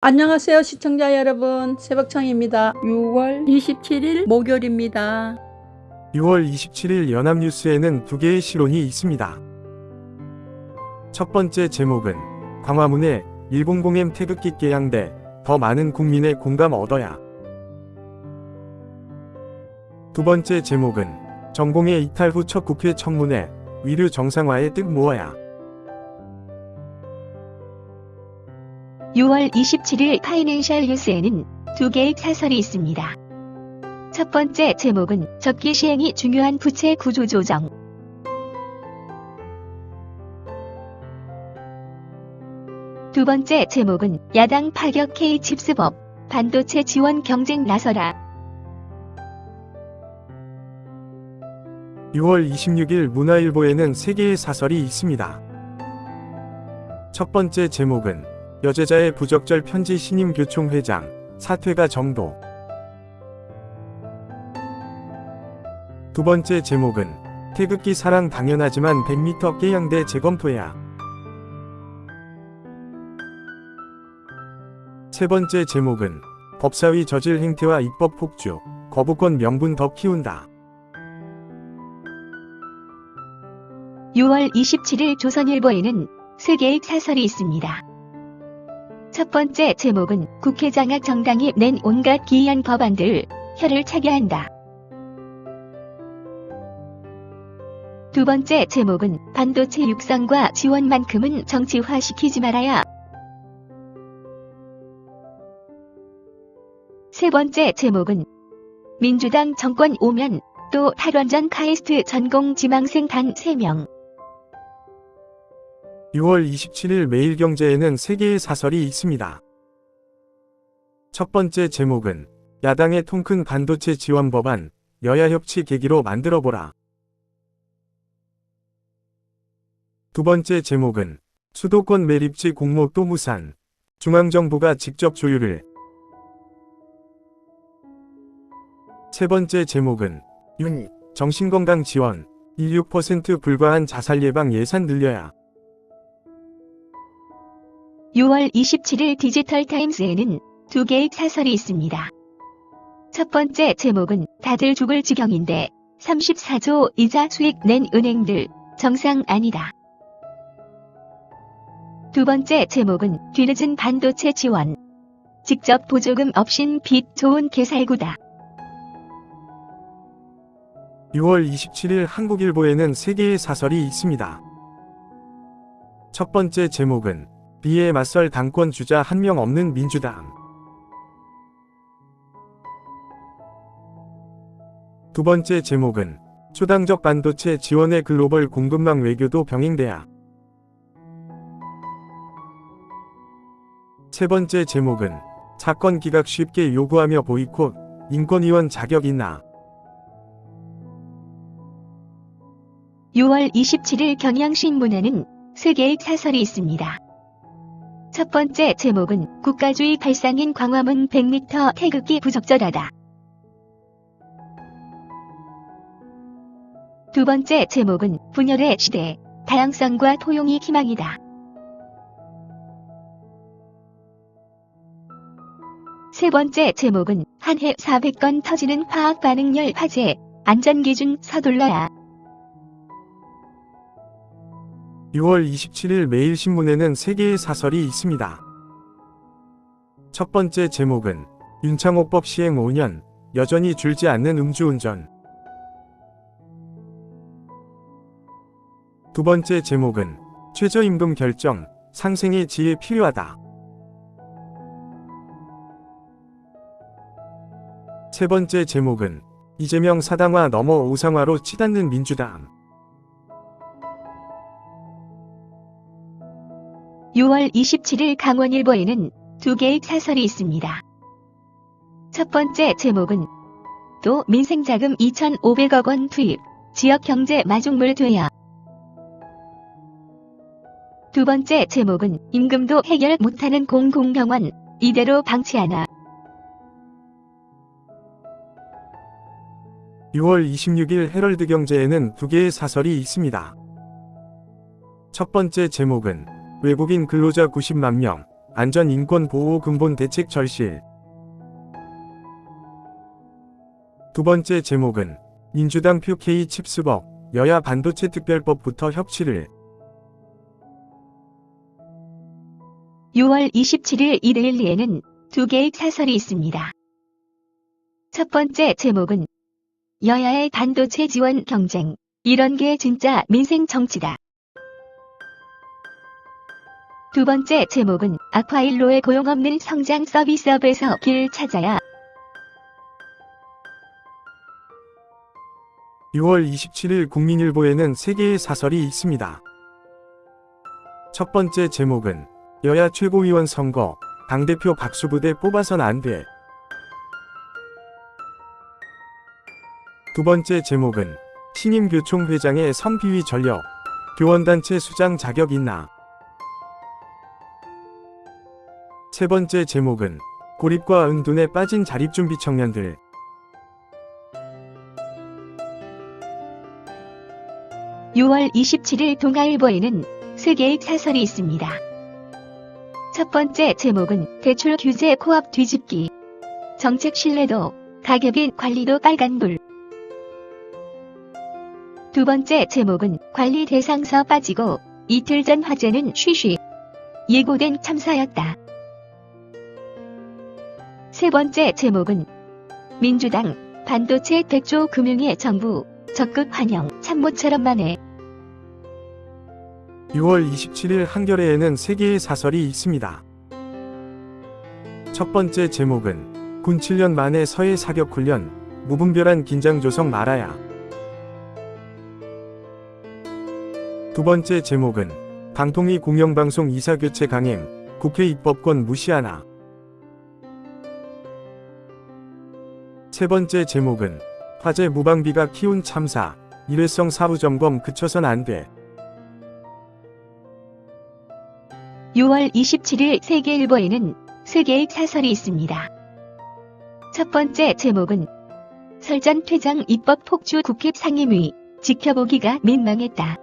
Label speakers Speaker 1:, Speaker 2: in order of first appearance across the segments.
Speaker 1: 안녕하세요 시청자 여러분, 새벽청입니다. 6월 27일 목요일입니다.
Speaker 2: 6월 27일 연합뉴스에는 두 개의 실론이 있습니다. 첫 번째 제목은 광화문에 100M 태극기 개양대, 더 많은 국민의 공감 얻어야. 두 번째 제목은 정공의 이탈 후 첫 국회 청문회, 위류 정상화의 뜻 모아야.
Speaker 3: 6월 27일 파이낸셜 뉴스에는 두 개의 사설이 있습니다. 첫 번째 제목은 적기 시행이 중요한 부채 구조 조정. 두 번째 제목은 야당 파격 K칩스법, 반도체 지원 경쟁 나서라.
Speaker 2: 6월 26일 문화일보에는 세 개의 사설이 있습니다. 첫 번째 제목은 여제자의 부적절 편지 신임 교총 회장, 사퇴가 정도. 두 번째 제목은 태극기 사랑 당연하지만 100m 개양대 재검토야. 세 번째 제목은 법사위 저질 행태와 입법 폭주, 거부권 명분 더 키운다.
Speaker 3: 6월 27일 조선일보에는 세 개의 사설이 있습니다. 첫 번째 제목은 국회 장악 정당이 낸 온갖 기이한 법안들, 혀를 차게 한다. 두 번째 제목은 반도체 육성과 지원만큼은 정치화시키지 말아야. 세 번째 제목은 민주당 정권 오면 또 탈원전 카이스트 전공 지망생 단 3명.
Speaker 2: 6월 27일 매일경제에는 세 개의 사설이 있습니다. 첫 번째 제목은 야당의 통큰 반도체 지원 법안, 여야 협치 계기로 만들어보라. 두 번째 제목은 수도권 매립지 공모 또 무산, 중앙정부가 직접 조율을. 세 번째 제목은 유닛, 정신건강 지원, 16% 불과한 자살 예방 예산 늘려야.
Speaker 3: 6월 27일 디지털타임스에는 두 개의 사설이 있습니다. 첫 번째 제목은 다들 죽을 지경인데 34조 이자 수익 낸 은행들, 정상 아니다. 두 번째 제목은 뒤늦은 반도체 지원, 직접 보조금 없인 빚 좋은 개살구다.
Speaker 2: 6월 27일 한국일보에는 세 개의 사설이 있습니다. 첫 번째 제목은 비에 맞설 당권 주자 한 명 없는 민주당. 두 번째 제목은 초당적 반도체 지원의 글로벌 공급망 외교도 병행돼야. 세 번째 제목은 사건 기각 쉽게 요구하며 보이콧, 인권위원 자격 있나.
Speaker 3: 6월 27일 경향신문에는 세 개의 사설이 있습니다. 첫 번째 제목은 국가주의 발상인 광화문 100m 태극기 부적절하다. 두 번째 제목은 분열의 시대, 다양성과 포용이 희망이다. 세 번째 제목은 한 해 400건 터지는 화학 반응열 화재, 안전기준 서둘러야.
Speaker 2: 6월 27일 매일신문에는 세 개의 사설이 있습니다. 첫 번째 제목은 윤창호법 시행 5년, 여전히 줄지 않는 음주운전. 두 번째 제목은 최저임금 결정, 상생의 지혜 필요하다. 세 번째 제목은 이재명 사당화 넘어 우상화로 치닫는 민주당.
Speaker 3: 6월 27일 강원일보에는 두 개의 사설이 있습니다. 첫 번째 제목은 또 민생자금 2,500억 원 투입, 지역경제 마중물 돼야. 두 번째 제목은 임금도 해결 못하는 공공병원, 이대로 방치하나.
Speaker 2: 6월 26일 헤럴드경제에는 두 개의 사설이 있습니다. 첫 번째 제목은 외국인 근로자 90만 명, 안전인권보호 근본 대책 절실. 두 번째 제목은 민주당 표 K 칩스법, 여야 반도체 특별법부터 협치를.
Speaker 3: 6월 27일 이데일리에는 두 개의 사설이 있습니다. 첫 번째 제목은 여야의 반도체 지원 경쟁. 이런 게 진짜 민생 정치다. 두 번째 제목은 아쿠아일로의 고용없는 성장 서비스업에서 길 찾아야.
Speaker 2: 6월 27일 국민일보에는 세 개의 사설이 있습니다. 첫 번째 제목은 여야 최고위원 선거, 당대표 박수부대 뽑아선 안 돼. 두 번째 제목은 신임 교총 회장의 선비위 전력, 교원단체 수장 자격 있나. 세 번째 제목은 고립과 은둔에 빠진 자립준비 청년들.
Speaker 3: (6월 27일) 동아일보에는 세 개의 사설이 있습니다. 첫 번째 제목은 대출 규제 코앞 뒤집기. 정책 신뢰도, 가격인 관리도 빨간불. 두 번째 제목은 관리 대상서 빠지고 이틀 전 화제는 쉬쉬. 예고된 참사였다. 세 번째 제목은 민주당 반도체 100조 금융의 정부 적극 환영 참모처럼 만해.
Speaker 2: 6월 27일 한겨레에는 세 개의 사설이 있습니다. 첫 번째 제목은 군 7년 만에 서해 사격훈련, 무분별한 긴장 조성 말아야. 두 번째 제목은 방통위 공영방송 이사교체 강행, 국회 입법권 무시하나. 세 번째 제목은 화재 무방비가 키운 참사, 일회성 사후 점검 그쳐선 안 돼.
Speaker 3: 6월 27일 세계일보에는 세 개의 사설이 있습니다. 첫 번째 제목은 설전 퇴장 입법 폭주 국회 상임위, 지켜보기가 민망했다.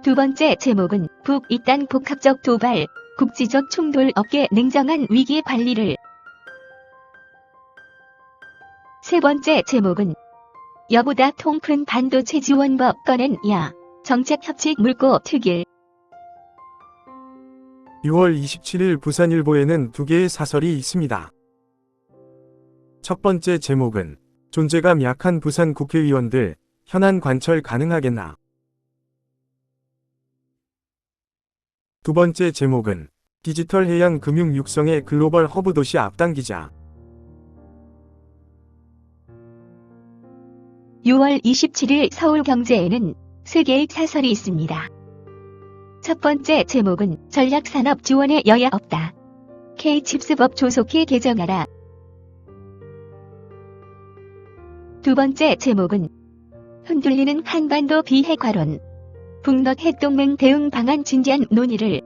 Speaker 3: 두 번째 제목은 북이단 복합적 도발, 국지적 충돌 없게 냉정한 위기 관리를. 세 번째 제목은 여보다 통 큰 반도체 지원법 꺼낸 야, 정책 협치 물고 특일.
Speaker 2: 6월 27일 부산일보에는 두 개의 사설이 있습니다. 첫 번째 제목은 존재감 약한 부산 국회의원들, 현안 관철 가능하겠나. 두 번째 제목은 디지털 해양 금융 육성의 글로벌 허브 도시 앞당기자.
Speaker 3: 6월 27일 서울경제에는 세 개의 사설이 있습니다. 첫 번째 제목은 전략산업 지원에 여야 없다. K칩스법 조속히 개정하라. 두 번째 제목은 흔들리는 한반도 비핵화론, 북넛 핵동맹 대응 방안 진지한 논의를.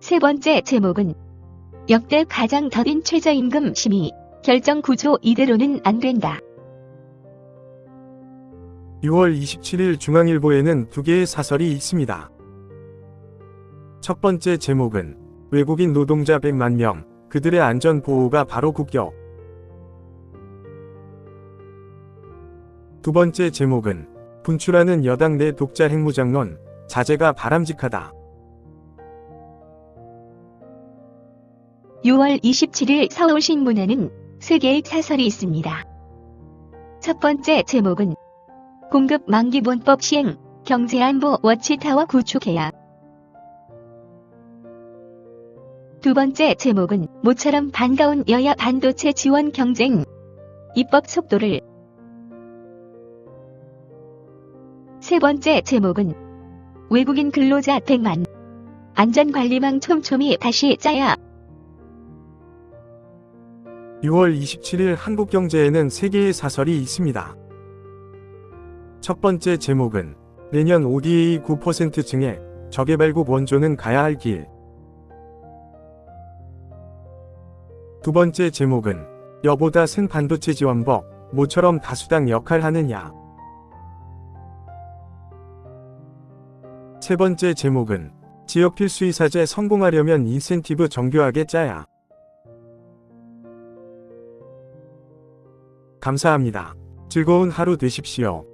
Speaker 3: 세 번째 제목은 역대 가장 더딘 최저임금 심의, 결정 구조 이대로는 안 된다.
Speaker 2: 6월 27일 중앙일보에는 두 개의 사설이 있습니다. 첫 번째 제목은 외국인 노동자 100만 명, 그들의 안전 보호가 바로 국격. 두 번째 제목은 분출하는 여당 내 독자 핵무장론, 자제가 바람직하다.
Speaker 3: 6월 27일 서울신문에는 세 개의 사설이 있습니다. 첫 번째 제목은 공급 만기본법 시행, 경제안보 워치타워 구축해야. 두 번째 제목은 모처럼 반가운 여야 반도체 지원 경쟁, 입법 속도를. 세 번째 제목은 외국인 근로자 100만, 안전관리망 촘촘히 다시 짜야.
Speaker 2: 6월 27일 한국경제에는 세 개의 사설이 있습니다. 첫 번째 제목은 내년 ODA 9% 증액, 저개발국 원조는 가야 할 길. 두 번째 제목은 여보다 센 반도체 지원법, 모처럼 다수당 역할하느냐. 세 번째 제목은 지역 필수이사제 성공하려면 인센티브 정교하게 짜야. 감사합니다. 즐거운 하루 되십시오.